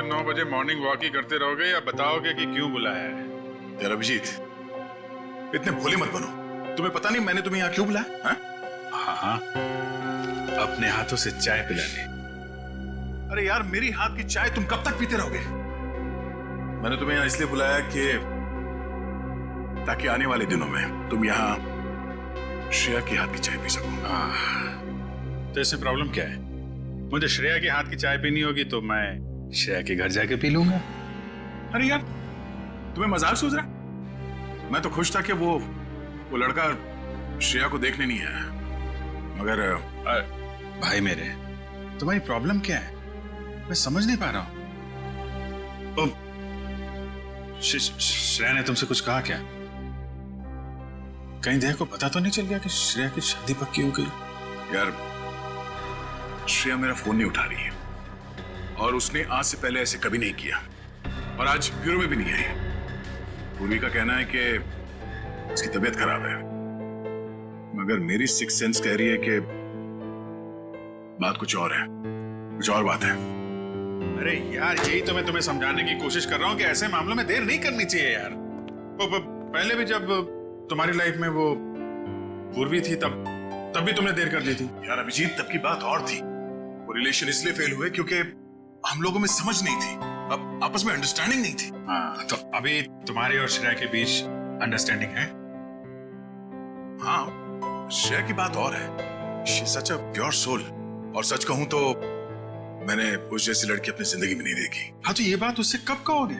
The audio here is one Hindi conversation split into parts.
9 बजे मॉर्निंग वॉक ही करते रहोगे या बताओगे कि क्यों बुलाया है? यार अभिजीत, इतने भोले मत बनो। तुम्हें पता नहीं मैंने तुम्हें यहाँ क्यों बुलाया? हाँ, अपने हाथों से चाय पिलाने। अरे यार, मेरी हाथ की चाय तुम कब तक पीते रहोगे? मैंने तुम्हें यहाँ इसलिए बुलाया कि ताकि आने वाले दिनों में तुम यहाँ श्रेया की हाथ की चाय पी सको। तो इसमें प्रॉब्लम क्या है? मुझे श्रेया के हाथ की चाय पीनी होगी तो मैं श्रेया के घर जाके पी लूंगा। अरे यार, तुम्हें मजाक सूझ रहा? मैं तो खुश था कि वो लड़का श्रेया को देखने नहीं आया, मगर भाई मेरे, तुम्हारी प्रॉब्लम क्या है? मैं समझ नहीं पा रहा हूं। श्रेया ने तुमसे कुछ कहा क्या? कहीं देखो पता तो नहीं चल गया कि श्रेया की शादी पक्की हो गई? यार, श्रेया मेरा फोन नहीं उठा रही है और उसने आज से पहले ऐसे कभी नहीं किया और आज ब्यूरो में भी नहीं आई। पूर्वी का कहना है कि उसकी तबीयत खराब है, मगर मेरी सिक्स सेंस कह रही है कि बात कुछ और है, कुछ और बात है। अरे यार, यही तो मैं तुम्हें समझाने की कोशिश कर रहा हूँ कि ऐसे मामलों में देर नहीं करनी चाहिए यार। पहले भी जब तुम्हारी लाइफ में वो पूर्वी थी तब भी तुमने देर कर दी थी। यार अभिजीत, तब की बात और थी। वो रिलेशन इसलिए फेल हुए क्योंकि हम लोगों में समझ नहीं थी, अब आपस में अंडरस्टैंडिंग नहीं थी। हाँ, तो अभी तुम्हारे और श्रेया के बीच अंडरस्टैंडिंग है? हाँ, श्रेया की बात और है। She is such a pure soul, और सच कहूं तो मैंने उस जैसी लड़की अपनी जिंदगी में नहीं देखी। हाँ, तो ये बात उससे कब कहोगे?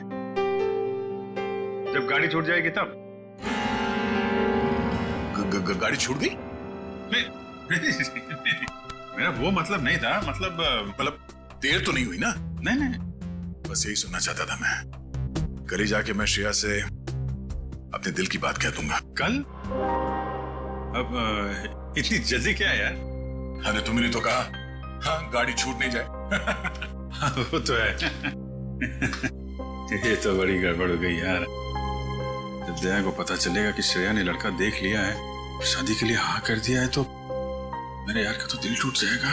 जब गाड़ी छूट जाएगी तब? गाड़ी छूट गई? नहीं, मेरा वो मतलब नहीं था। मतलब देर तो नहीं हुई ना? नहीं, बस यही सुनना चाहता था मैं। कल ही जाके मैं श्रेया से अपने दिल की बात कह दूंगा। कल? अब इतनी जल्दी क्या है यार? अरे तुमने तो कहा हाँ, गाड़ी छूट नहीं जाए। हाँ, वो तो है। ये तो बड़ी गड़बड़ हो गई यार। जब दया को पता चलेगा कि श्रेया ने लड़का देख लिया है, शादी के लिए हाँ कर दिया है, तो मेरे यार का तो दिल टूट जाएगा।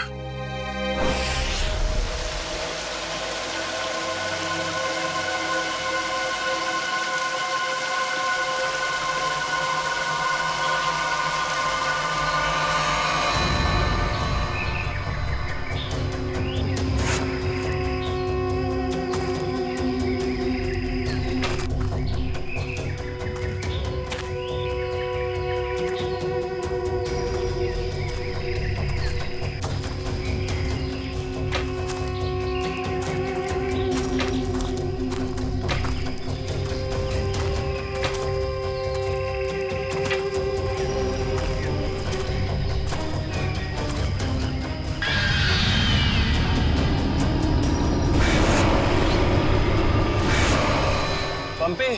पंपी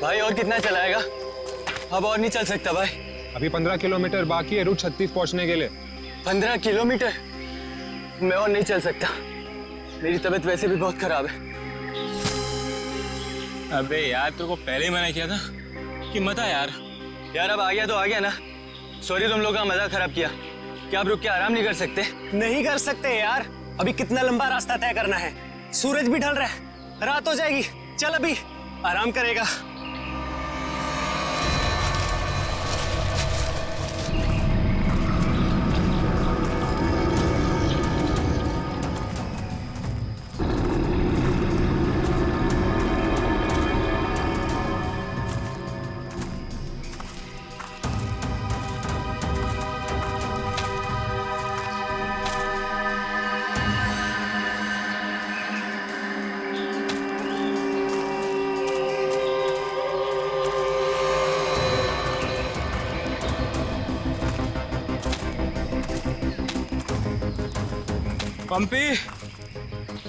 भाई, और कितना चलाएगा? अब और नहीं चल सकता भाई। अभी 15 किलोमीटर बाकी है रूट 36 पहुंचने के लिए। 15 किलोमीटर? मैं और नहीं चल सकता, मेरी तबीयत वैसे भी बहुत खराब है। अबे यार, तेरे को पहले ही मना किया था कि मत आ यार। यार अब आ गया तो आ गया ना। सॉरी, तुम लोग का मजाक खराब किया। क्या आप रुक के आराम नहीं कर सकते? नहीं कर सकते यार, अभी कितना लंबा रास्ता तय करना है। सूरज भी ढल रहा है, रात हो जाएगी। चल अभी आराम करेगा।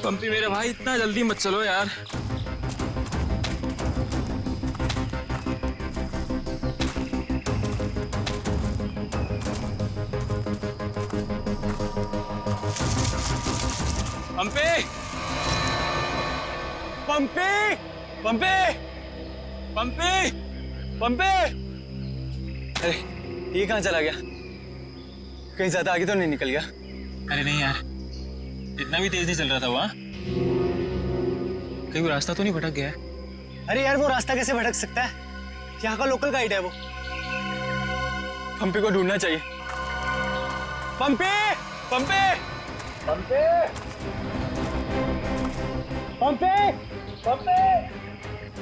पंपी मेरे भाई, इतना जल्दी मत चलो यार। पंपी पंपी पंपी पंपी पंपी! अरे ये कहाँ चला गया? कहीं ज्यादा आगे तो नहीं निकल गया? अरे नहीं यार, इतना भी तेज नहीं चल रहा था वहाँ। कहीं वो रास्ता तो नहीं भटक गया है? अरे यार वो रास्ता कैसे भटक सकता है? यहाँ का लोकल गाइड है वो। पंपी को ढूंढना चाहिए। पंपी! पंपी! पंपी! पंपी! पंपी!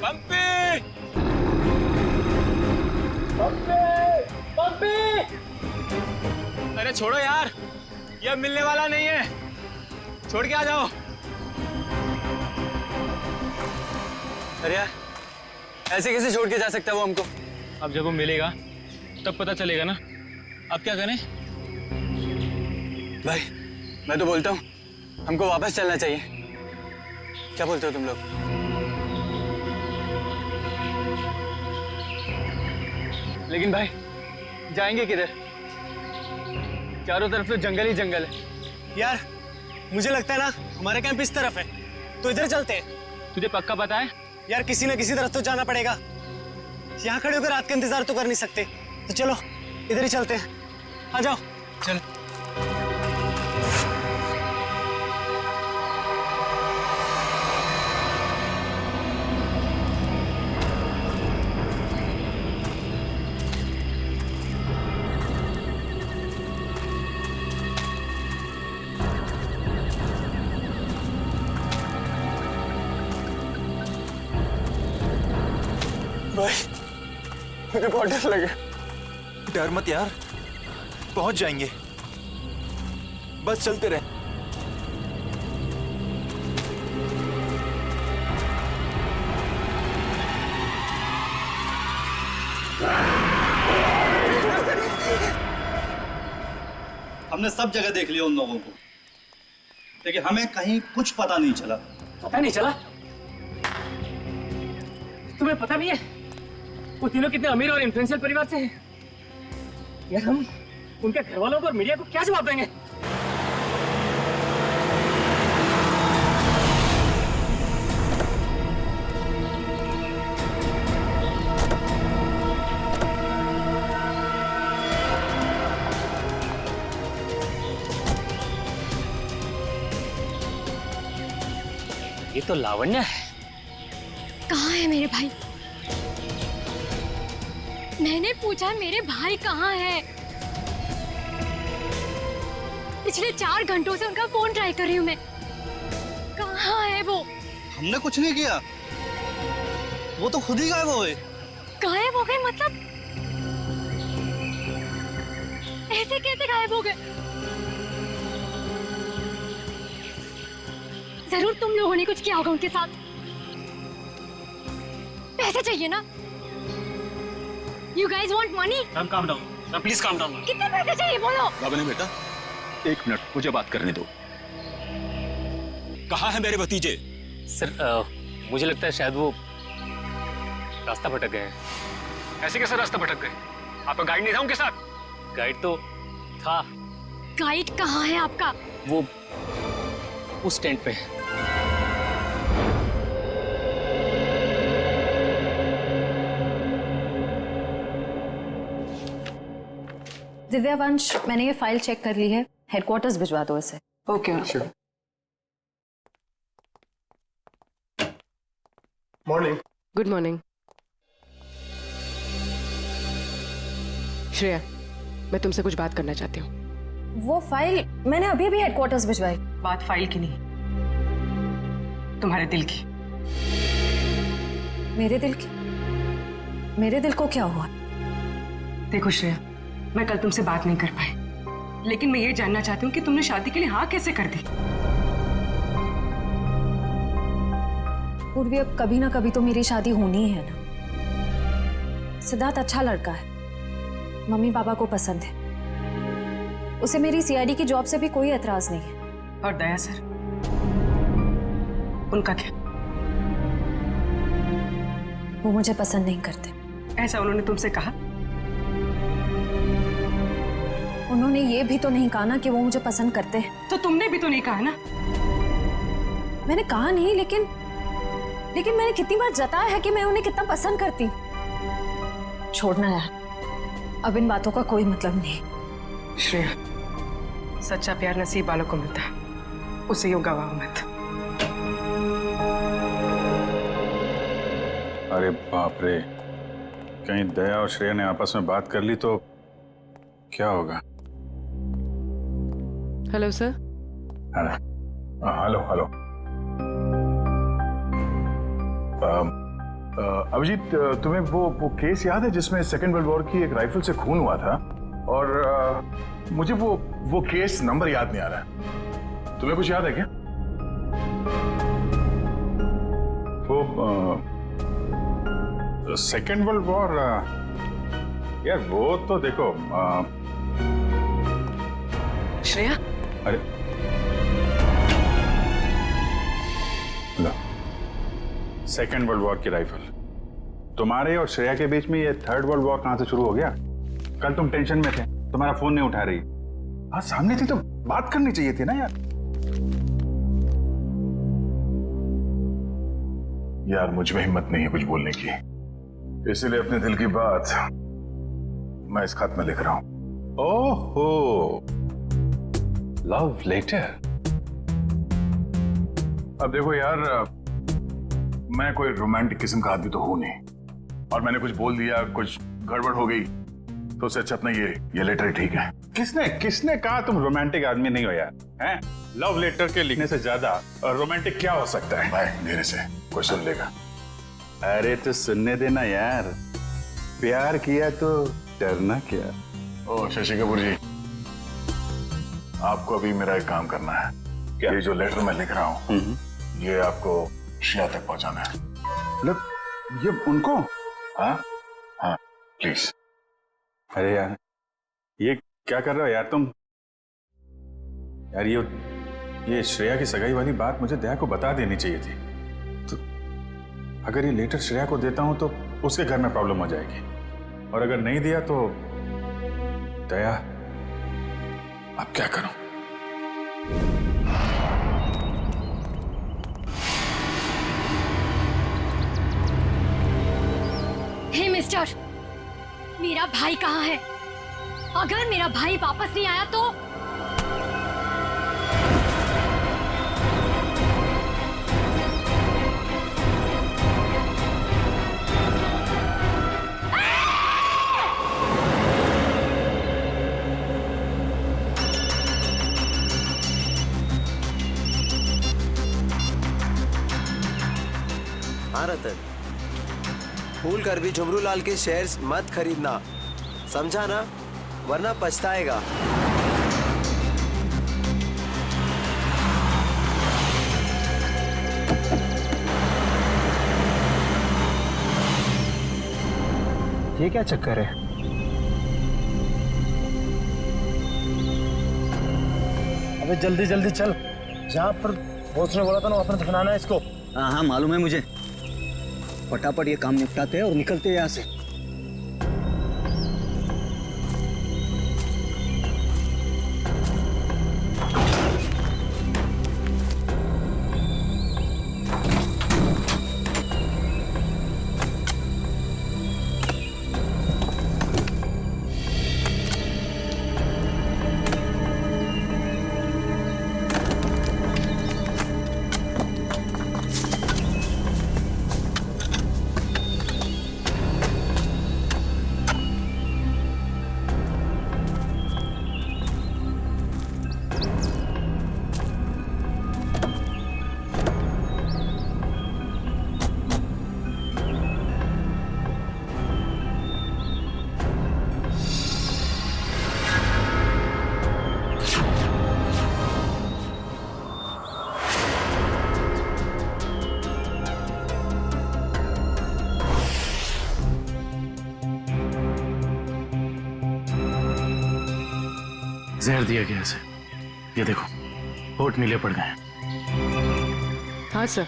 पंपी! पंपी! पंपी! अरे छोड़ो यार, ये मिलने वाला नहीं है, छोड़ के आ जाओ। अरे यार, ऐसे कैसे छोड़ के जा सकता है वो हमको? अब जब वो मिलेगा तब पता चलेगा ना। अब क्या करें? भाई, मैं तो बोलता हूँ हमको वापस चलना चाहिए। क्या बोलते हो तुम लोग? लेकिन भाई, जाएंगे किधर? चारों तरफ तो जंगल ही जंगल है। यार मुझे लगता है ना हमारा कैंप इस तरफ है, तो इधर चलते हैं। तुझे पक्का पता है? यार किसी ना किसी तरफ तो जाना पड़ेगा। यहाँ खड़े होकर रात का इंतजार तो कर नहीं सकते, तो चलो इधर ही चलते हैं। आ जाओ। चल। भाई, मुझे बहुत डर लगा। डर मत यार, पहुंच जाएंगे, बस चलते रहे। हमने सब जगह देख लिया उन लोगों को, लेकिन हमें कहीं कुछ पता नहीं चला। पता नहीं चला? तुम्हें पता नहीं है वो तीनों कितने अमीर और इन्फ्लुएंशियल परिवार से हैं? यार हम उनके घर वालों को और मीडिया को क्या जवाब देंगे? ये तो लावण्य है। कहाँ है मेरे भाई? मैंने पूछा मेरे भाई कहाँ है? पिछले 4 घंटों से उनका फोन ट्राई कर रही हूँ मैं। कहाँ है वो? हमने कुछ नहीं किया, वो तो खुद ही गायब हो गए। गायब हो गए मतलब? ऐसे कैसे गायब हो गए? जरूर तुम लोगों ने कुछ किया होगा उनके साथ। पैसे चाहिए ना? You guys want money? Calm down, please calm down. कितने पैसे चाहिए बोलो? बाबा बेटा, 1 मिनट मुझे बात करने दो। कहाँ है मेरे भतीजे? सर मुझे लगता है शायद वो रास्ता भटक गए हैं। ऐसे कैसे रास्ता भटक गए? आपका गाइड नहीं था उनके साथ? गाइड तो था। गाइड कहाँ है आपका? वो उस टेंट पे है। दिव्यावंश, मैंने ये फाइल चेक कर ली है, हेडक्वार्टर्स भिजवा दो इसे। Okay. Morning. Good morning. Shreya, मैं तुमसे कुछ बात करना चाहती हूँ। वो फाइल मैंने अभी अभी हेडक्वार्टर्स भिजवाई। बात फाइल की नहीं, तुम्हारे दिल की। मेरे दिल की? मेरे दिल को क्या हुआ? देखो श्रेया, मैं कल तुमसे बात नहीं कर पाई, लेकिन मैं ये जानना चाहती हूँ कि तुमने शादी के लिए हाँ कैसे कर दी? पूर्वी, अब कभी ना कभी तो मेरी शादी होनी है ना। सिद्धार्थ अच्छा लड़का है, मम्मी पापा को पसंद है, उसे मेरी सीआईडी की जॉब से भी कोई एतराज नहीं है। और दया सर, उनका क्या? वो मुझे पसंद नहीं करते। ऐसा उन्होंने तुमसे कहा? उन्होंने ये भी तो नहीं कहा ना कि वो मुझे पसंद करते हैं। तो तुमने भी तो नहीं कहा ना? मैंने कहा नहीं, लेकिन मैंने कितनी बार जताया है कि मैं उन्हें कितना पसंद करती हूँ। छोड़ना यार, अब इन बातों का कोई मतलब नहीं। श्रेया, सच्चा प्यार नसीब वालों को मिलता है, उसे यूं गवाओ मत। अरे बाप रे, कहीं दया और श्रेया ने आपस में बात कर ली तो क्या होगा? Hello sir. Hello hello. Abhijit, तुम्हें वो केस याद है जिसमें सेकेंड वर्ल्ड वॉर की एक राइफल से खून हुआ था? और मुझे वो केस नंबर याद नहीं आ रहा है। तुम्हें कुछ याद है क्या? वो सेकेंड वर्ल्ड वॉर, यार वो तो देखो श्रेया, अरे लो, सेकेंड वर्ल्ड वॉर की राइफल। तुम्हारे और श्रेया के बीच में ये थर्ड वर्ल्ड वॉर कहां से शुरू हो गया? कल तुम टेंशन में थे, तुम्हारा फोन नहीं उठा रही। हाँ, सामने थी तो बात करनी चाहिए थी ना यार। यार मुझ में हिम्मत नहीं है कुछ बोलने की, इसीलिए अपने दिल की बात मैं इस खत में लिख रहा हूं। ओहो, लव लेटर। अब देखो यार, मैं कोई रोमांटिक किस्म का आदमी तो हूं नहीं, और मैंने कुछ बोल दिया, कुछ गड़बड़ हो गई, तो उससे अच्छा अपना ये लेटर ठीक है। किसने कहा तुम रोमांटिक आदमी नहीं हो यार? हैं? लव लेटर के लिखने से ज्यादा रोमांटिक क्या हो सकता है? भाई धीरे से, कोई सुन लेगा। अरे तो सुनने देना यार, प्यार किया तो डरना क्या। ओ शशि कपूर जी, आपको अभी मेरा एक काम करना है। क्या? ये जो लेटर मैं लिख रहा हूँ, ये आपको श्रेया तक पहुंचाना है। मतलब ये उनको? हाँ हाँ, प्लीज। अरे यार, ये क्या कर रहे हो यार तुम? यार ये श्रेया की सगाई वाली बात मुझे दया को बता देनी चाहिए थी। तो अगर ये लेटर श्रेया को देता हूं तो उसके घर में प्रॉब्लम हो जाएगी, और अगर नहीं दिया तो दया, अब क्या करूं? हे मिस्टर, मेरा भाई कहाँ है? अगर मेरा भाई वापस नहीं आया तो हाँ रतन, भूल कर भी झुमरू लाल के शेयर्स मत खरीदना, समझा ना? वरना पछताएगा। ये क्या चक्कर है? अबे जल्दी जल्दी चल, जहाँ पर बॉस ने बोला था ना वहाँ पर दफनाना है इसको। हाँ हाँ मालूम है मुझे, फटाफट ये काम निपटाते हैं और निकलते हैं यहाँ से। जहर दिया गया इसे, ये देखो होठ नीले पड़ गए हैं। हाँ सर,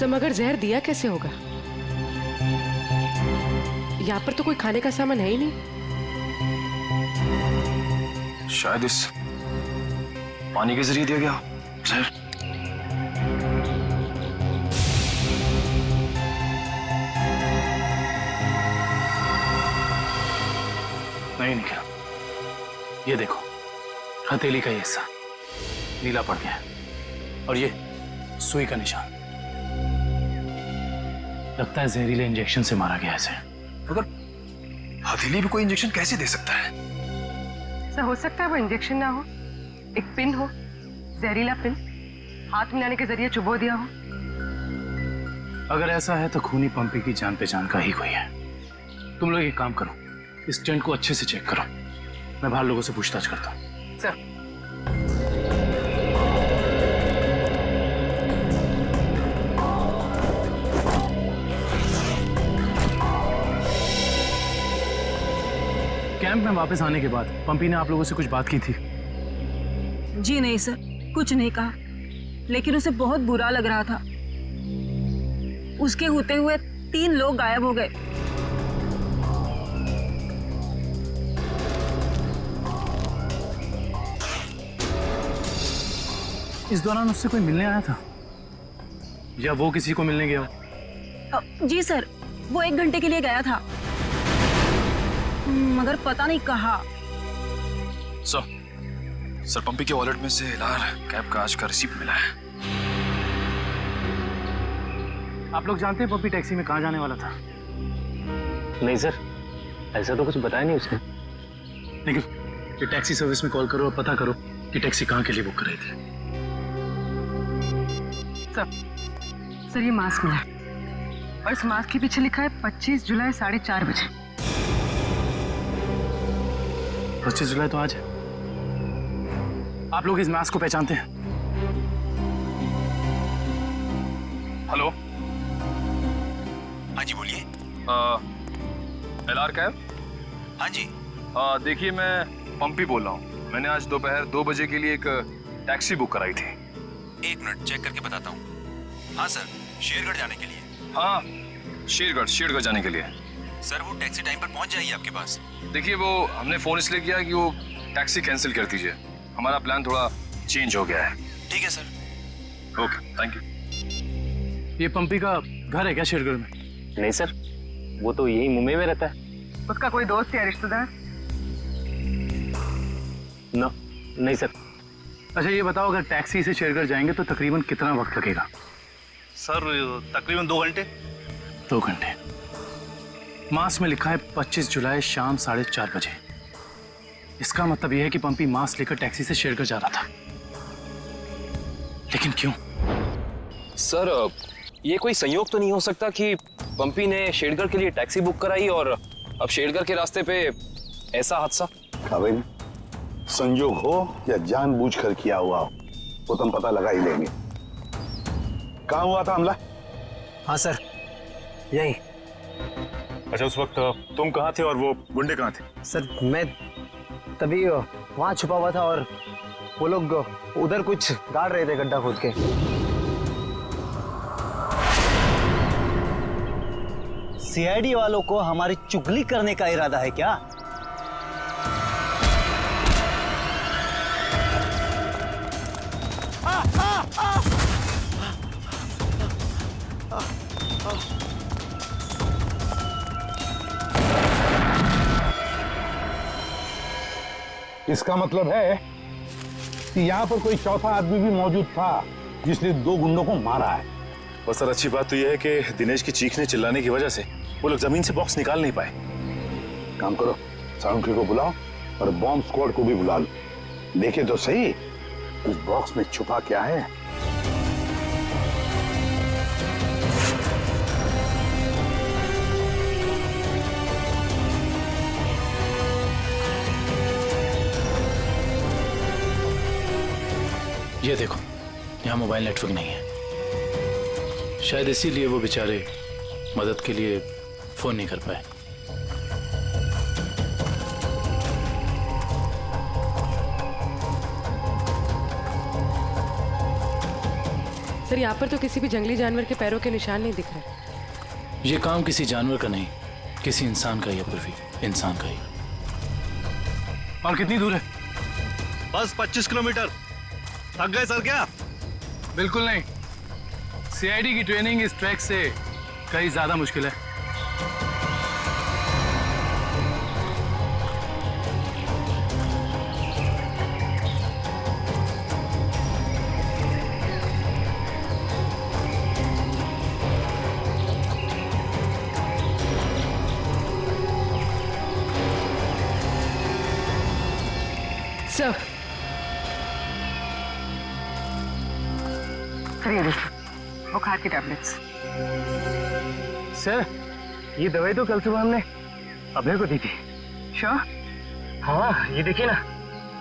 मगर जहर दिया कैसे होगा? यहाँ पर तो कोई खाने का सामान है ही नहीं। शायद इस पानी के जरिए दिया गया जहर। नहीं निकला, ये देखो हथेली का ये हिस्सा नीला पड़ गया है, और ये सुई का निशान। लगता है जहरीले इंजेक्शन से मारा गया इसे। मगर हथेली भी कोई इंजेक्शन कैसे दे सकता है? सर हो सकता है वो इंजेक्शन ना हो, एक पिन हो, जहरीला पिन हाथ मिलाने के जरिए चुबो दिया हो। अगर ऐसा है तो खूनी पंपी की जान पहचान का ही कोई है। तुम लोग एक काम करो, इस टेंट को अच्छे से चेक करो, मैं बाहर लोगों से पूछताछ करता हूँ। सर कैंप में वापस आने के बाद पंपी ने आप लोगों से कुछ बात की थी? जी नहीं सर, कुछ नहीं कहा, लेकिन उसे बहुत बुरा लग रहा था। उसके होते हुए 3 लोग गायब हो गए। इस दौरान उससे कोई मिलने आया था या वो किसी को मिलने गया? जी सर, वो 1 घंटे के लिए गया था, मगर पता नहीं कहाँ। सर पंपी के वॉलेट में से एलआर कैब का आज का रिसीप्ट मिला है। आप लोग जानते हैं पंपी टैक्सी में कहाँ जाने वाला था? नहीं सर, ऐसा तो कुछ बताया नहीं उसने। लेकिन ये टैक्सी सर्विस में कॉल करो और पता करो कि टैक्सी कहाँ के लिए बुक कर रही थी। सर ये मास्क मिला और इस मास्क के पीछे लिखा है 25 जुलाई 4:30 बजे। 25 जुलाई तो आज है। आप लोग इस मास्क को पहचानते हैं? हेलो, हाँ जी बोलिए। LR cab? हाँ जी। देखिए मैं पंपी बोल रहा हूँ। मैंने आज दोपहर 2 बजे के लिए एक टैक्सी बुक कराई थी। 1 मिनट चेक करके बताता हूँ। हाँ सर, शेरगढ़ जाने के लिए। हाँ, शेरगढ़ जाने के लिए। सर वो टैक्सी टाइम पर पहुँच जाएगी आपके पास। देखिए वो हमने फोन इसलिए किया कि वो टैक्सी कैंसिल कर दीजिए, हमारा प्लान थोड़ा चेंज हो गया है। ठीक है सर। Okay, thank you. ये पंपी का घर है क्या शेरगढ़ में? नहीं सर, वो तो यही मुंबई में रहता है। उसका कोई दोस्त या रिश्तेदार? नहीं सर। अच्छा ये बताओ, अगर टैक्सी से शेरगढ़ जाएंगे तो तकरीबन कितना वक्त लगेगा? सर तकरीबन 2 घंटे। 2 घंटे। मास में लिखा है 25 जुलाई शाम 4:30 बजे। इसका मतलब यह है कि पंपी मास लेकर टैक्सी से शेरगढ़ जा रहा था। लेकिन क्यों? सर ये कोई संयोग तो नहीं हो सकता कि पंपी ने शेरगढ़ के लिए टैक्सी बुक कराई और अब शेरगढ़ के रास्ते पे ऐसा हादसा? काबिल, संयोग हो या जानबूझकर किया हुआ हो वो तुम पता लगा ही लेंगे। कहाँ हुआ था हमला? हाँ सर, यही। अच्छा उस वक्त तुम कहाँ थे और वो गुंडे कहाँ थे? सर मैं तभी वहाँ छुपा हुआ था और वो लोग उधर कुछ गाड़ रहे थे गड्ढा खोद के। सीआईडी वालों को हमारी चुगली करने का इरादा है क्या? इसका मतलब है कि यहाँ पर कोई चौथा आदमी भी मौजूद था जिसने 2 गुंडों को मारा है। और सर अच्छी बात तो यह है कि दिनेश की चीखने चिल्लाने की वजह से वो लोग जमीन से बॉक्स निकाल नहीं पाए। काम करो, साउंड को बुलाओ और बॉम्ब स्क्वाड को भी बुला लो। देखे तो सही उस बॉक्स में छुपा क्या है। ये देखो, यहाँ मोबाइल नेटवर्क नहीं है। शायद इसीलिए वो बेचारे मदद के लिए फोन नहीं कर पाए। सर यहाँ पर तो किसी भी जंगली जानवर के पैरों के निशान नहीं दिख रहे। ये काम किसी जानवर का नहीं, किसी इंसान का ही है पूर्वी, इंसान का ही। और कितनी दूर है? बस 25 किलोमीटर। थक गए सर क्या? बिल्कुल नहीं, सीआईडी की ट्रेनिंग इस ट्रैक से कहीं ज्यादा मुश्किल है। साहब। सर ये देखिए बुखार की टैबलेट्स। सर ये दवाई तो कल सुबह हमने अभय को दी थी। श्योर? हाँ ये देखिए ना,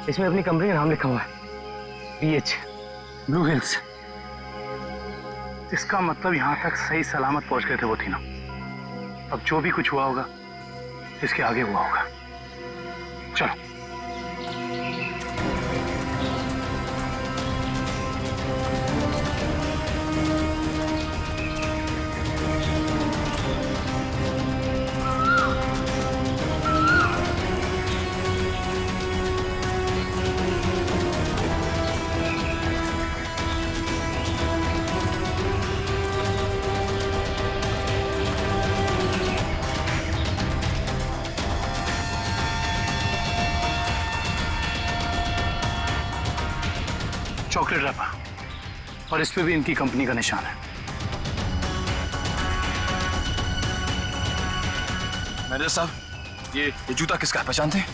इसमें अपनी कंपनी का नाम लिखा हुआ है, BH ब्लू हिल्स। इसका मतलब यहाँ तक सही सलामत पहुंच गए थे वो तीनों। अब जो भी कुछ हुआ होगा इसके आगे हुआ होगा। चलो। चॉकलेट रैपर और इस पे भी इनकी कंपनी का निशान है। मैनेजर साहब, ये जूता किसका है, पहचानते हैं?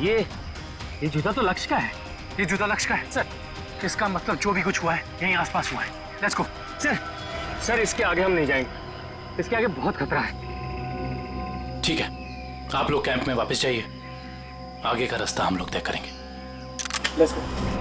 ये जूता तो लक्ष्य का है। ये जूता लक्ष्य का है? सर इसका मतलब जो भी कुछ हुआ है यहीं आसपास हुआ है। Let's go. सर इसके आगे हम नहीं जाएंगे, इसके आगे बहुत खतरा है। ठीक है, आप लोग कैंप में वापस जाइए, आगे का रास्ता हम लोग तय करेंगे। Let's go.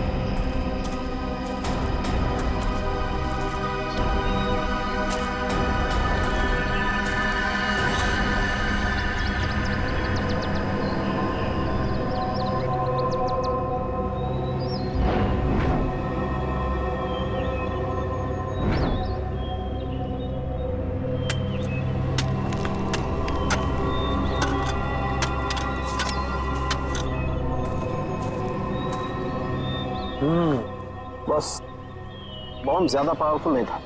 बस बॉम्ब ज्यादा पावरफुल नहीं था,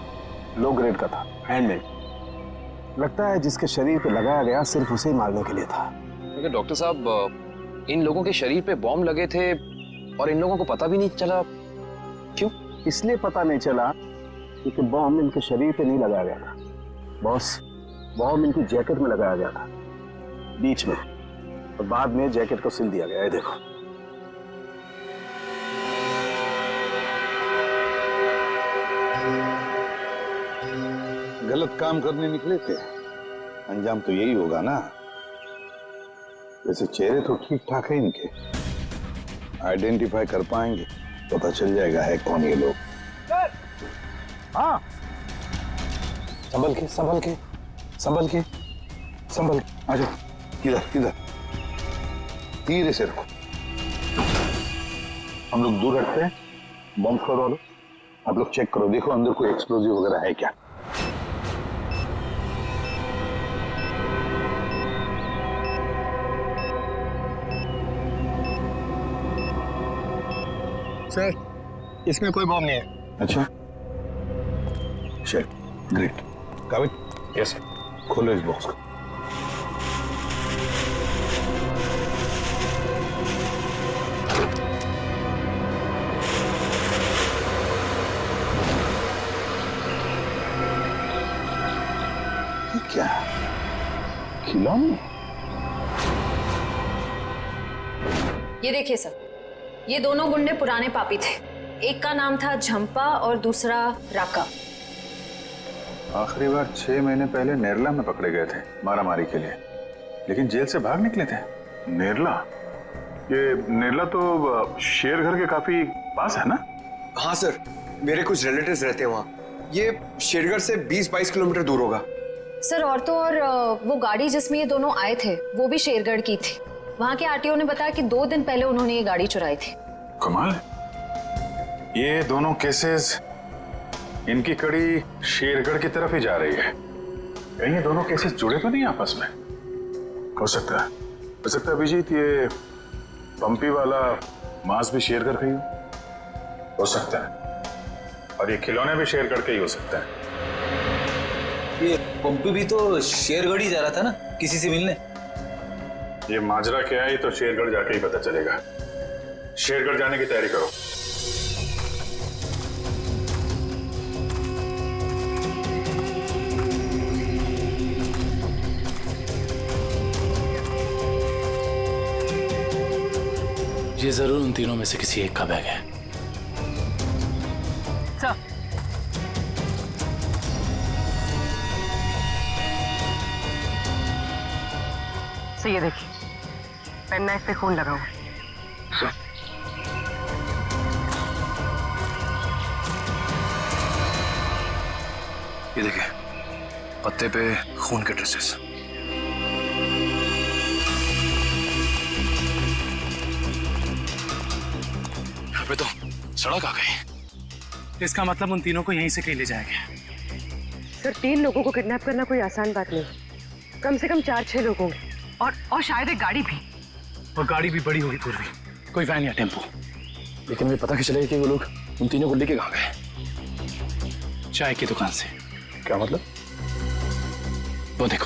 लो ग्रेड का था, हैंडमेड। लगता है जिसके शरीर पे लगाया गया सिर्फ उसे ही मारने के लिए था। लेकिन डॉक्टर साहब, इन लोगों के शरीर पे बॉम्ब लगे थे और इन लोगों को पता भी नहीं चला। क्यों? इसलिए पता नहीं चला क्योंकि बॉम्ब इनके शरीर पे नहीं लगाया गया था बॉस, बॉम्ब इनकी जैकेट में लगाया गया था बीच में, और बाद में जैकेट को सिल दिया गया है। देखो गलत काम करने निकले थे, अंजाम तो यही होगा ना। वैसे चेहरे तो ठीक ठाक है इनके, आइडेंटिफाई कर पाएंगे, पता चल जाएगा है कौन ये लोग। हाँ, संभल के संभल के संभल के संभल के आ जाओ। इधर इधर धीरे से रखो, हम लोग दूर हटते हैं। बॉम्ब स्क्वाड वालों, आप लोग चेक करो, देखो अंदर कोई एक्सप्लोजिव वगैरह है क्या। सर इसमें कोई बॉम्ब नहीं है। अच्छा, चल ग्रेट। काबिल? Yes sir. खोलो इस बॉक्स को। ये क्या खिलौने? ये देखिए सर, ये दोनों गुंडे पुराने पापी थे। एक का नाम था झंपा और दूसरा राका। आखिरी बार 6 महीने पहले नेरला में पकड़े गए थे मारामारी के लिए, लेकिन जेल से भाग निकले थे। नेरला? ये नेरला तो शेरघर के काफी पास है ना? हाँ सर, मेरे कुछ रिलेटिव्स रहते हैं वहाँ। ये शेरगढ़ से 20-22 किलोमीटर दूर होगा। सर और तो और वो गाड़ी जिसमें ये दोनों आए थे वो भी शेरगढ़ की थी। वहाँ के आरटीओ ने बताया कि 2 दिन पहले उन्होंने ये गाड़ी चुराई थी। कमाल, ये दोनों केसेस, इनकी कड़ी शेरगढ़ की तरफ ही जा रही है। कहीं ये दोनों केसेस जुड़े तो नहीं आपस में? हो सकता है अभिजीत, ये पंपी वाला मांस भी शेरगढ़ का ही हो सकता है, और ये खिलौने भी शेरगढ़ के ही हो सकता है। ये पंपी भी तो शेरगढ़ ही जा रहा था ना किसी से मिलने। ये माजरा क्या है तो शेरगढ़ जाके ही पता चलेगा। शेरगढ़ जाने की तैयारी करो। ये जरूर उन तीनों में से किसी एक का बैग है। सर, ये देखिए, पेन नाइफ पे खून लगा हुआ है। ये देखिए, पत्ते पे खून के ड्रेसेस। यहाँ पे तो सड़क आ गई। इसका मतलब उन तीनों को यहीं से कहीं ले जाएंगे। सर, 3 लोगों को किडनैप करना कोई आसान बात नहीं। कम से कम 4-6 लोग होंगे और शायद एक गाड़ी भी। और गाड़ी भी बड़ी होगी पूर्वी, कोई वैन या टेम्पो। लेकिन मुझे पता कैसे चलेगा कि वो लोग उन तीनों को लेके कहाँ गए? चाय की दुकान से। क्या मतलब? वो देखो,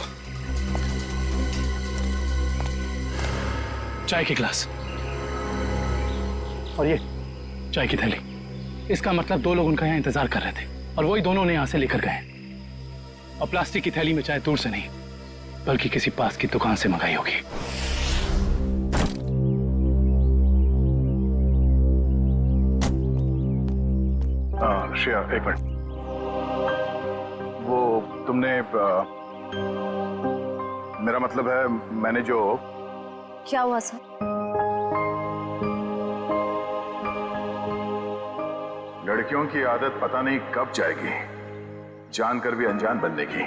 चाय के गिलास और ये चाय की थैली। इसका मतलब 2 लोग उनका यहाँ इंतजार कर रहे थे और वही दोनों ने यहाँ से लेकर गए। और प्लास्टिक की थैली में चाय दूर से नहीं बल्कि किसी पास की दुकान से मंगाई होगी। श्रेया, एक मिनट। वो तुमने मेरा मतलब है, मैंने जो। क्या हुआ सर? लड़कियों की आदत पता नहीं कब जाएगी, जानकर भी अनजान बनने की।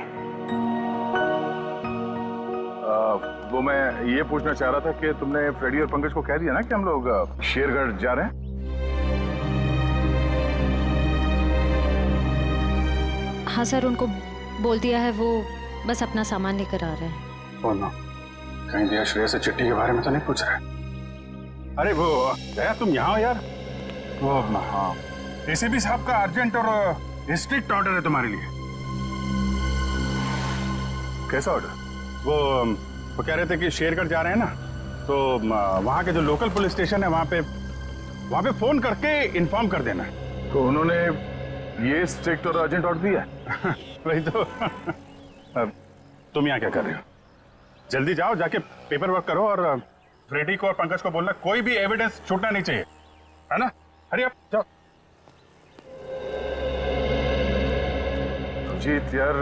वो मैं ये पूछना चाह रहा था कि तुमने फ्रेडी और पंकज को कह दिया ना कि हम लोग शेरगढ़ जा रहे हैं? हाँ सर, उनको बोल दिया है, वो बस अपना सामान लेकर आ रहे हैं। बोलो, कहीं दिया श्रेया से चिट्ठी के बारे में तो नहीं पूछ रहे? अरे वो दया, तुम यहाँ हो यार? वो हाँ, एसीपी साहब का अर्जेंट और स्ट्रिक्ट ऑर्डर है तुम्हारे लिए। कैसा ऑर्डर? वो कह रहे थे कि शेरगढ़ जा रहे हैं ना, तो वहाँ के जो लोकल पुलिस स्टेशन है वहाँ पे फोन करके इन्फॉर्म कर देना। तो उन्होंने ये स्ट्रिक्ट और अर्जेंट ऑर्डर दिया है? वही तो। अब तुम यहाँ क्या कर रहे हो? जल्दी जाओ, जाके पेपर वर्क करो और फ्रेडी को और पंकज को बोलना कोई भी एविडेंस छूटना नहीं चाहिए, है ना? हरी अप, जाओ। जीत यार,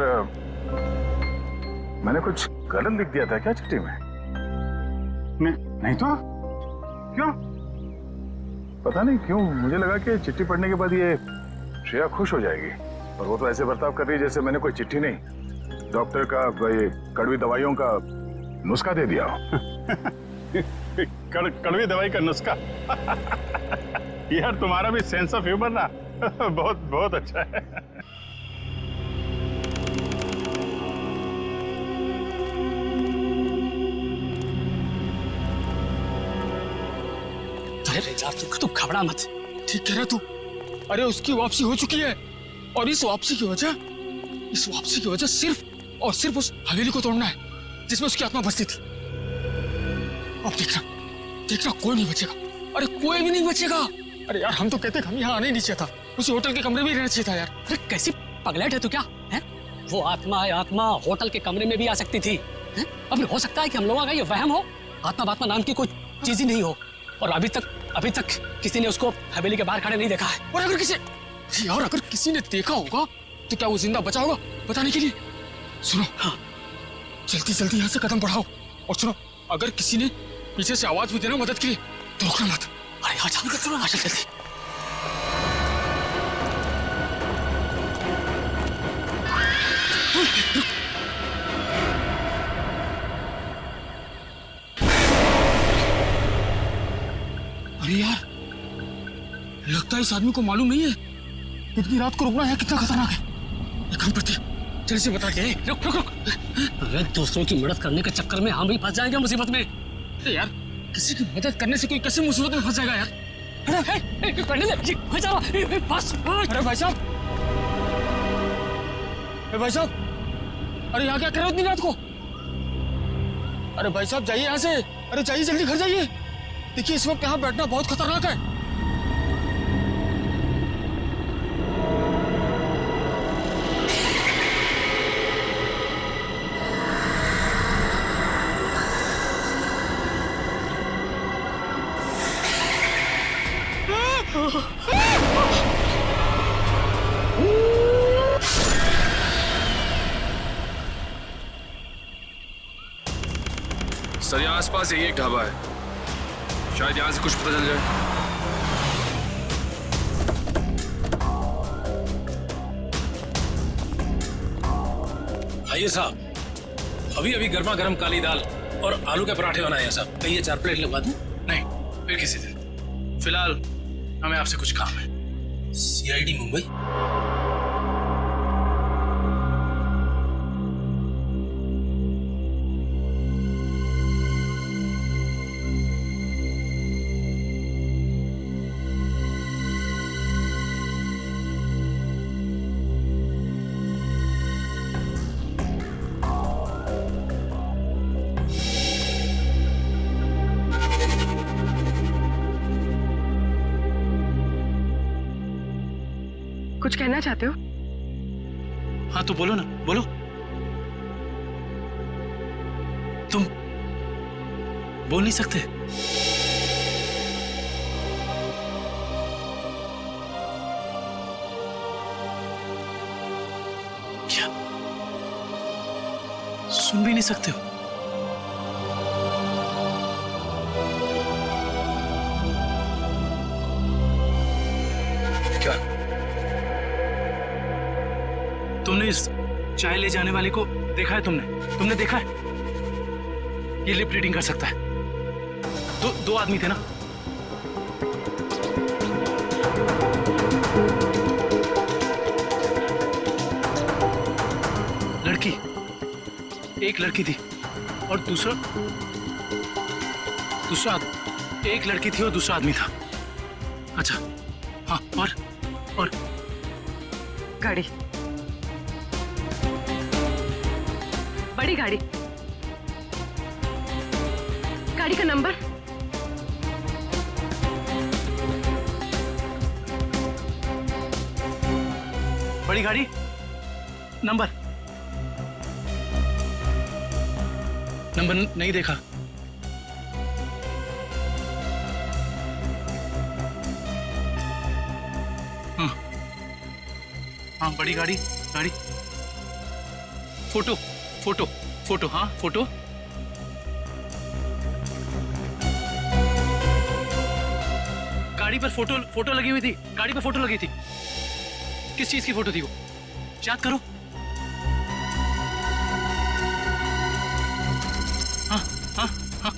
मैंने कुछ गलत लिख दिया था क्या चिट्ठी में? नहीं तो क्यों? पता नहीं क्यों मुझे लगा कि चिट्ठी पढ़ने के बाद ये श्रेया खुश हो जाएगी, और वो तो ऐसे बर्ताव कर रही है जैसे मैंने कोई चिट्ठी नहीं, डॉक्टर का ये कड़वी दवाइयों का नुस्खा दे दिया हो। कड़वी दवाई का नुस्खा? यार तुम्हारा भी सेंस ऑफ ह्यूमर ना बहुत बहुत अच्छा है। अरे यार तू घबरा मत। ठीक कह रहा तू। अरे उसकी वापसी हो चुकी है और इस वापसी की वजह सिर्फ और सिर्फ उस हवेली को तोड़ना है जिसमें उसकी आत्मा बसती थी। अब देखना कोई नहीं बचेगा। अरे कोई भी नहीं बचेगा। अरे यार हम तो कहते हम यहाँ आने ही नहीं चाहिए था, उसी होटल के कमरे में ही रहना चाहिए था यार। अरे कैसी पगलेट है तू क्या है? वो आत्मा होटल के कमरे में भी आ सकती थी। अब हो सकता है कि हम लोगों का ये वहम हो, आत्मा नाम की कोई चीज ही नहीं हो, और अभी तक किसी ने उसको हवेली के बाहर खड़े नहीं देखा है। और अगर किसी ने देखा होगा तो क्या वो जिंदा बचा होगा बताने के लिए? सुनो, हाँ, जल्दी यहाँ से कदम बढ़ाओ। और सुनो, अगर किसी ने पीछे से आवाज भी देना मदद के लिए तो रोकना मत। अरे यहाँ जल्दी। अरे यार, लगता है इस आदमी को मालूम नहीं है इतनी रात को रुकना है कितना खतरनाक है। एक काम करते, जल्दी से बता के रुक। अरे दूसरों की मदद करने के चक्कर में हम भी फंस जाएंगे मुसीबत में। अरे यार, किसी की मदद करने से कोई कैसे मुसीबत में फंस जाएगा यार? अरे भाई साहब, अरे यहाँ क्या कर रहे हो इतनी रात को? अरे भाई साहब जाइए यहाँ से। अरे जाइए, जल्दी घर जाइए। देखिए इस वक्त यहाँ बैठना बहुत खतरनाक है। सर यहाँ आसपास यही एक ढाबा है, शायद यहाँ से कुछ पता चल जाए। आइए साहब, अभी अभी गर्मा गर्म काली दाल और आलू के पराठे बनाए हैं साहब। कहिए 4 प्लेट लगवा दूं? नहीं, फिर किसी दिन। फिलहाल हमें आपसे कुछ काम है। सीआईडी मुंबई। कुछ कहना चाहते हो? हाँ तो बोलो ना, बोलो। तुम बोल नहीं सकते? क्या सुन भी नहीं सकते हो? क्या तुमने इस चाय ले जाने वाले को देखा है? तुमने देखा है? ये लिप रीडिंग कर सकता है। दो आदमी थे ना? लड़की, एक लड़की थी और दूसरा एक लड़की थी और दूसरा आदमी था। अच्छा हाँ, और गाड़ी, बड़ी गाड़ी, गाड़ी का नंबर? बड़ी गाड़ी नंबर नहीं देखा। हाँ बड़ी गाड़ी, फोटो, हाँ फोटो। गाड़ी पर फोटो लगी हुई थी, गाड़ी पर फोटो लगी थी। किस चीज की फोटो थी वो? याद करो। हाँ हाँ हाँ।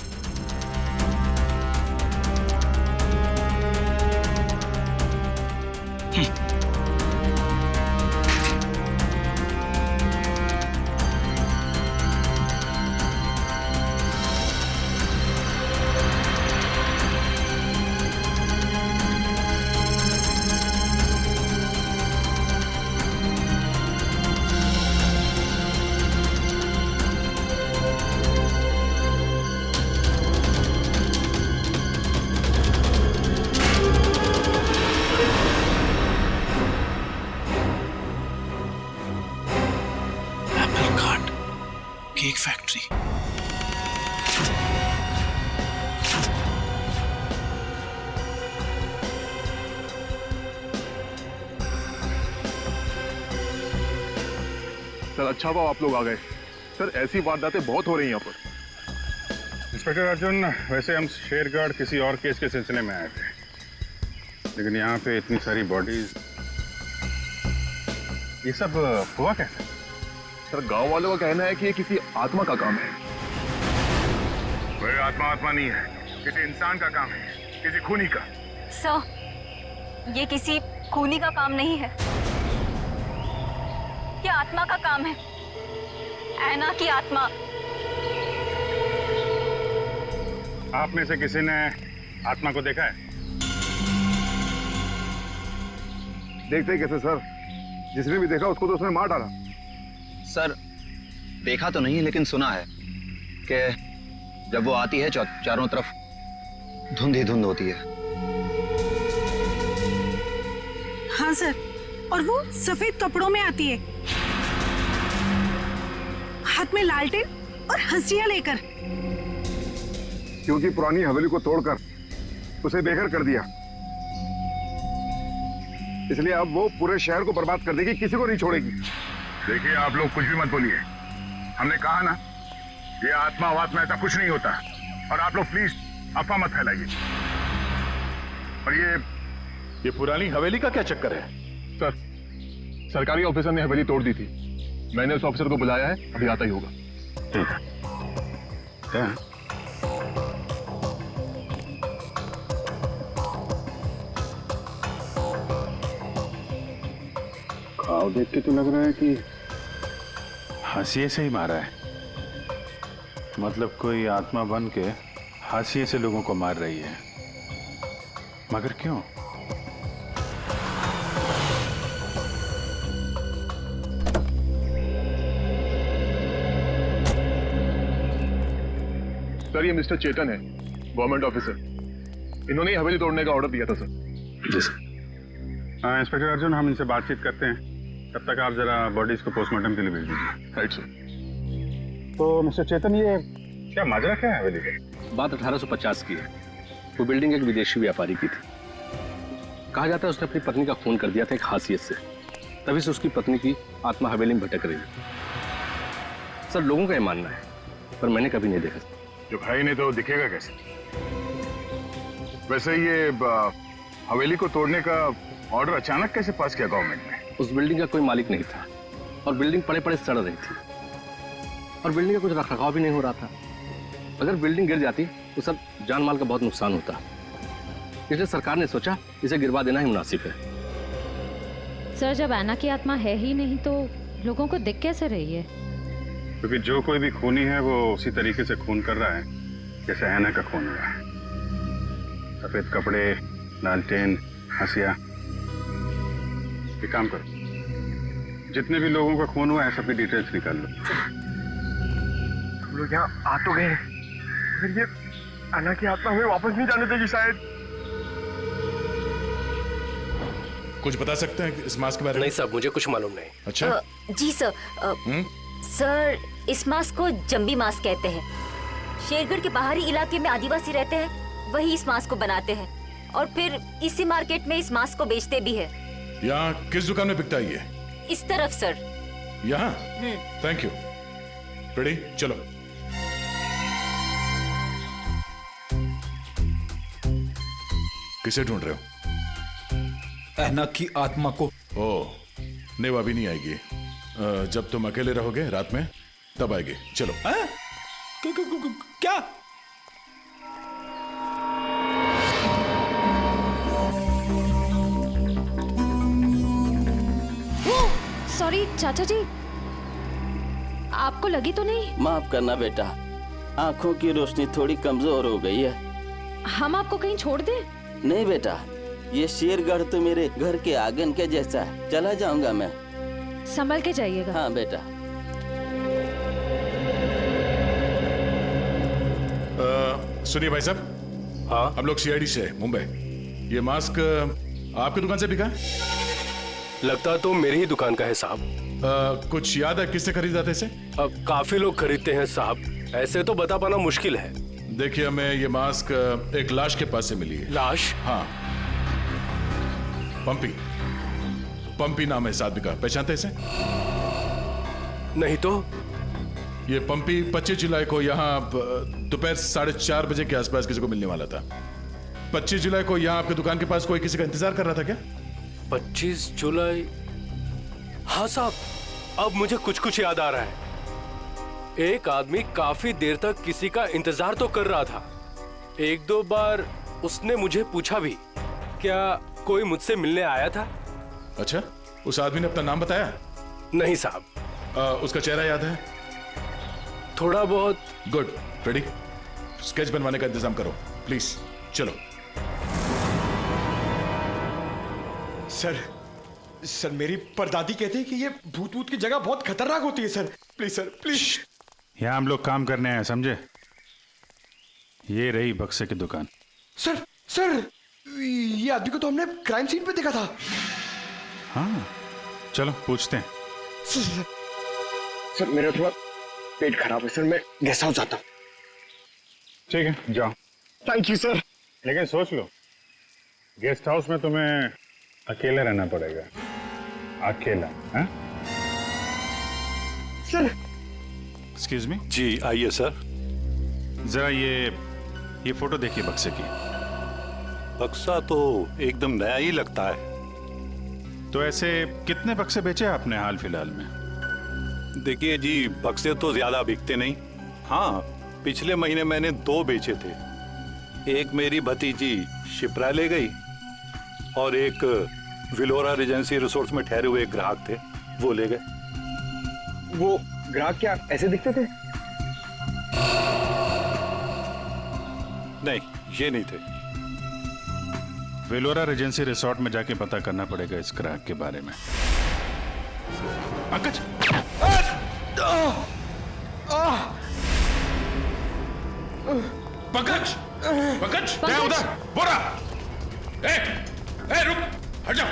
Cake factory. सर अच्छा हुआ आप लोग आ गए। सर ऐसी वारदातें बहुत हो रही हैं यहाँ पर। इंस्पेक्टर अर्जुन, वैसे हम शेरगढ़ किसी और केस के सिलसिले में आए थे, लेकिन यहाँ पे इतनी सारी बॉडीज, ये सब हुआ कैसे? सर गांव वालों का कहना है कि ये किसी आत्मा का काम है। कोई आत्मा नहीं है, किसी इंसान का काम है, किसी खूनी का। सर, ये किसी खूनी का काम नहीं है, ये आत्मा का काम है, ऐना की आत्मा। आप में से किसी ने आत्मा को देखा है? देखते कैसे सर, जिसने भी देखा उसको तो उसने मार डाला। सर देखा तो नहीं, लेकिन सुना है कि जब वो आती है चारों तरफ धुंध ही धुंध होती है। हाँ सर, और वो सफेद कपड़ों में आती है, हाथ में लालटेन और हंसिया लेकर। क्योंकि पुरानी हवेली को तोड़कर उसे बेघर कर दिया, इसलिए अब वो पूरे शहर को बर्बाद कर देगी, किसी को नहीं छोड़ेगी। देखिए आप लोग कुछ भी मत बोलिए, हमने कहा ना ये आत्मा वात्मा ऐसा कुछ नहीं होता। और आप लोग प्लीज अफवाह मत फैलाइए। और ये पुरानी हवेली का क्या चक्कर है? सर, सरकारी ऑफिसर ने हवेली तोड़ दी थी। मैंने उस ऑफिसर को बुलाया है, अभी आता ही होगा। क्या? घाव देख के तो लग रहा है कि हाशिए से ही मारा है। मतलब कोई आत्मा बन के हाशिए से लोगों को मार रही है। मगर क्यों? सर, ये मिस्टर चेतन है, गवर्नमेंट ऑफिसर। इन्होंने ही हवेली तोड़ने का ऑर्डर दिया था सर। जी सर। इंस्पेक्टर अर्जुन, हम इनसे बातचीत करते हैं। तब तक आप जरा बॉडीज को पोस्टमार्टम के लिए भेज दीजिए। Right sir. तो मिस्टर चेतन, ये क्या माजरा क्या है हवेली का? बात 1850 की है। वो बिल्डिंग एक विदेशी व्यापारी की थी। कहा जाता है उसने अपनी पत्नी का खून कर दिया था एक हासियत से। तभी से उसकी पत्नी की आत्मा हवेली में भटक रही है। सर, लोगों का ये मानना है, पर मैंने कभी नहीं देखा। जब है ही नहीं तो दिखेगा कैसे? वैसे ये हवेली को तोड़ने का ऑर्डर अचानक कैसे पास किया गवर्नमेंट ने? उस बिल्डिंग का कोई मालिक नहीं था और बिल्डिंग पड़े पड़े सड़ रही थी और बिल्डिंग का कुछ रखरखाव भी नहीं हो रहा था। अगर बिल्डिंग गिर जाती तो सब जान माल का बहुत नुकसान होता। इसलिए सरकार ने सोचा इसे गिरवा देना ही मुनासिब है। सर, जब ऐना की आत्मा है ही नहीं तो लोगों को दिख कैसे रही है? क्योंकि जो कोई भी खूनी है वो उसी तरीके से खून कर रहा है जैसे ऐना का खून हुआ है। सफेद कपड़े, लालटेन, हंसिया। एक काम करो, जितने भी लोगों का खून हुआ है सबकी डिटेल्स निकाल लो। हम लोग यहाँ आ तो गए, फिर ये अन्ना की आत्मा हमें वापस नहीं जाने देगी शायद। कुछ बता सकते हैं इस मास्क के बारे में? नहीं साहब, मुझे कुछ मालूम नहीं। अच्छा। जी सर। सर, इस मास्क को जंबी मास्क कहते हैं। शेरगढ़ के बाहरी इलाके में आदिवासी रहते हैं, वही इस मास्क को बनाते हैं और फिर इसी मार्केट में इस मास्क को बेचते भी है। यहाँ किस दुकान में बिकता है ये? इस तरफ सर। यहाँ? Thank you. रेडी, चलो। किसे ढूंढ रहे हो? ऐना की आत्मा को। ओह, नहीं, वो अभी नहीं आएगी। जब तुम अकेले रहोगे रात में तब आएगी। चलो। क्या? सॉरी चाचा जी, आपको लगी तो नहीं? माफ करना बेटा, आंखों की रोशनी थोड़ी कमजोर हो गई है। हम आपको कहीं छोड़ दें? नहीं बेटा, ये शेरगढ़ तो मेरे घर के आंगन के जैसा है। चला जाऊंगा मैं। संभल के जाइएगा। हाँ बेटा। सुनिए भाई साहब। हाँ, हम लोग सीआईडी से मुंबई। ये मास्क आपकी दुकान से बिका है? लगता तो मेरी ही दुकान का है साहब। कुछ याद है किससे खरीदा था इसे? काफी लोग खरीदते हैं साहब, ऐसे तो बता पाना मुश्किल है। देखिए, हमें ये मास्क एक लाश के पास से मिली है। लाश? हाँ, पंपी नाम है इस आदमी का। पहचानते इसे? नहीं तो। ये पंपी 25 जुलाई को यहाँ दोपहर 4:30 बजे के आसपास किसी को मिलने वाला था। 25 जुलाई को यहाँ आपकी दुकान के पास कोई किसी का इंतजार कर रहा था क्या? 25 जुलाई? हाँ साहब, अब मुझे कुछ कुछ याद आ रहा है। एक आदमी काफी देर तक किसी का इंतजार तो कर रहा था। एक दो बार उसने मुझे पूछा भी, क्या कोई मुझसे मिलने आया था? अच्छा, उस आदमी ने अपना नाम बताया? नहीं साहब। उसका चेहरा याद है? थोड़ा बहुत। गुड। रेडी? स्केच बनवाने का इंतजाम करो प्लीज। चलो। सर, मेरी परदादी कहती है कि ये भूत की जगह बहुत खतरनाक होती है सर। Please sir, please. यहाँ हम लोग काम करने आए, समझे? ये रही बक्से की दुकान। सर, ये आदमी को तो हमने क्राइम सीन पे देखा था। हाँ, चलो पूछते हैं। सर, मेरा थोड़ा पेट खराब है सर, मैं गेस्ट हाउस जाता हूँ। ठीक है, जाओ। Thank you sir. लेकिन सोच लो, गेस्ट हाउस में तुम्हें अकेले रहना पड़ेगा। अकेला? हैं? Excuse me. जी आइए सर। जरा ये फोटो देखिए बक्से की। बक्सा तो एकदम नया ही लगता है। तो ऐसे कितने बक्से बेचे आपने हाल फिलहाल में? देखिए जी, बक्से तो ज्यादा बिकते नहीं। हाँ, पिछले महीने मैंने 2 बेचे थे। एक मेरी भतीजी शिप्रा ले गई और एक विलोरा रेजेंसी रिसोर्ट्स में ठहरे हुए एक ग्राहक थे, वो ले गए। वो ग्राहक क्या ऐसे दिखते थे? नहीं, ये नहीं थे। वेलोरा रेजेंसी रिसोर्ट में जाके पता करना पड़ेगा इस ग्राहक के बारे में। पंकज! पंकज! पंकज! क्या उधर? बोरा! रुक! हट जाओ!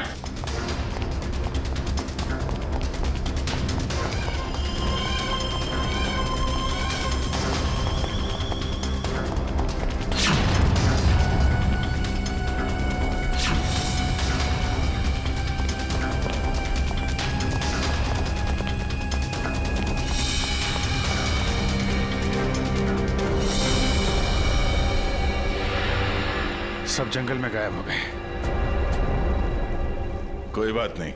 सब जंगल में गायब हो गए। कोई बात नहीं,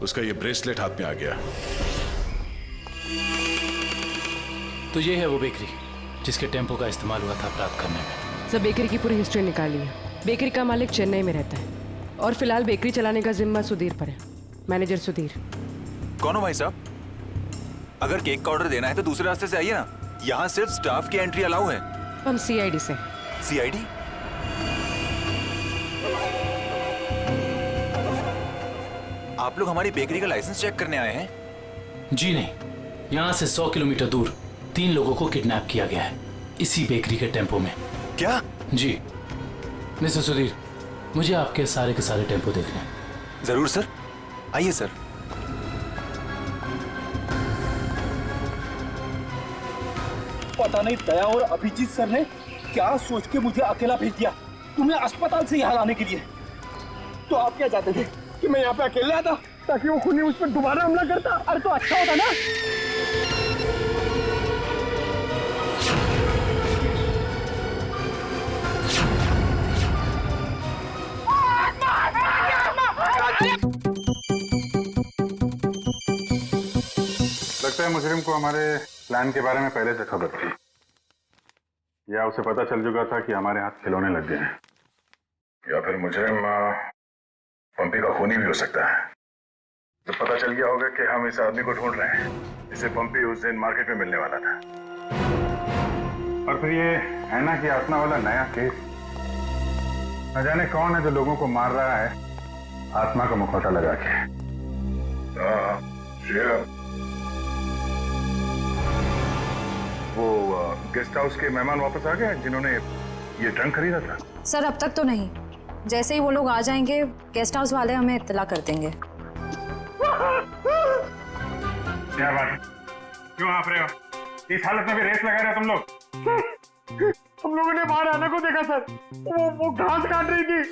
उसका ये ब्रेसलेट हाथ में आ गया। तो ये है वो बेकरी जिसके टेम्पो का इस्तेमाल हुआ था अपराध करने में। सब बेकरी की पूरी हिस्ट्री निकाली है। बेकरी का मालिक चेन्नई में रहता है और फिलहाल बेकरी चलाने का जिम्मा सुधीर पर है। मैनेजर सुधीर। कौन हो भाई साहब? अगर केक का ऑर्डर देना है तो दूसरे रास्ते से आइए ना, यहाँ सिर्फ स्टाफ की एंट्री अलाउ है। हम सीआईडी से। सीआईडी? आप लोग हमारी बेकरी का लाइसेंस चेक करने आए हैं? जी नहीं, यहाँ से 100 किलोमीटर दूर 3 लोगों को किडनैप किया गया है, इसी बेकरी के टेम्पो में। क्या? जी मिस्टर सुधीर, मुझे आपके सारे के सारे टेम्पो देखने हैं। जरूर सर, आइए सर। पता नहीं दया और अभिजीत सर ने क्या सोच के मुझे अकेला भेज दिया तुम्हें अस्पताल से यहाँ लाने के लिए। तो आप क्या चाहते थे कि मैं यहाँ पे अकेले आता ताकि वो खूनी मुझ पर दोबारा हमला करता? अरे तो अच्छा होता ना। लगता है मुजरिम को हमारे प्लान के बारे में पहले से खबर थी, या उसे पता चल चुका था कि हमारे हाथ खिलौने लग गए हैं, या फिर मुजरिम पंपी का खूनी भी हो सकता है। तो पता चल गया होगा कि हम इस आदमी को ढूंढ रहे हैं जिसे पंपी उस दिन मार्केट में मिलने वाला था। और फिर ये ऐना की आत्मा वाला नया केस, न जाने कौन है जो लोगों को मार रहा है आत्मा का मुखौटा लगा के। वो गेस्ट हाउस के मेहमान वापस आ गए जिन्होंने ये ट्रंक खरीदा था? सर अब तक तो नहीं, जैसे ही वो लोग आ जाएंगे गेस्ट हाउस वाले हमें इत्तला कर देंगे। क्या बात है, क्यों आप रहे हो? इस हालत में भी रेस लगा रहे हो तुम लोग? हम लोगों ने बाहर आना को देखा सर, वो घास काट रही थी।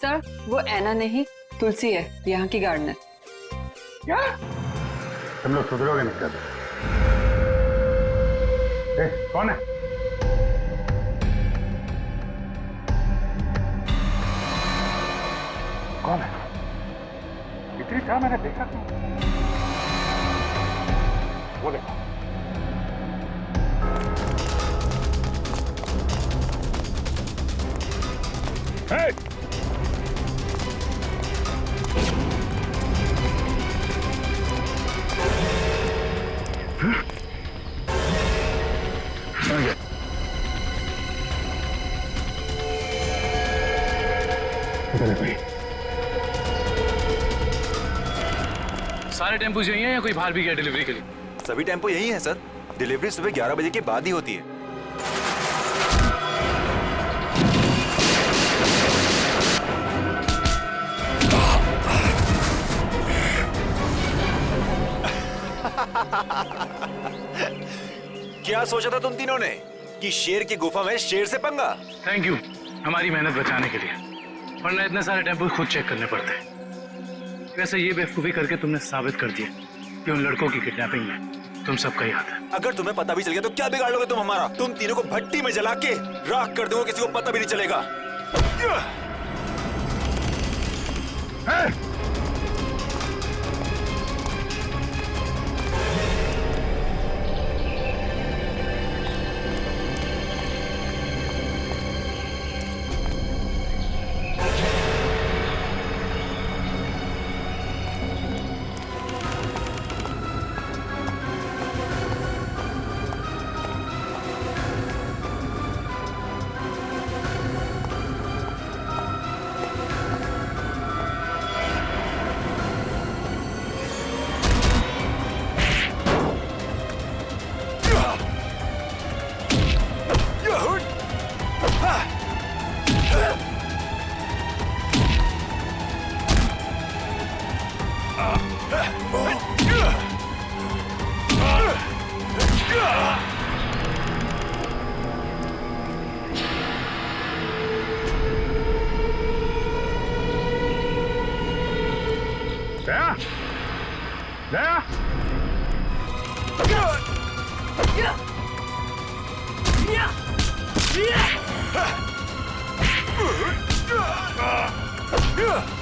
सर वो ऐना नहीं, तुलसी है, यहाँ की गार्डनर। क्या? तुम लोग सुधरोगे नहीं कर? कौन है? कौन है? इतनी था मैंने देखा था। वो देखो। Hey! सारे टेम्पो यही हैं या कोई बाहर भी गया डिलीवरी के लिए? सभी टेम्पो यही हैं सर। डिलीवरी सुबह 11 बजे के बाद ही होती है। क्या सोचा था तुम तीनों ने कि शेर की गुफा में शेर से पंगा? थैंक यू हमारी मेहनत बचाने के लिए, वरना इतने सारे टेम्पो खुद चेक करने पड़ते हैं। वैसे ये बेवकूफी करके तुमने साबित कर दिया कि उन लड़कों की किडनैपिंग में तुम सबका याद है। अगर तुम्हें पता भी चल गया तो क्या बिगाड़ लोगे तुम हमारा? तुम तीनों को भट्टी में जला के राख कर दोगे, किसी को पता भी नहीं चलेगा। Yeah!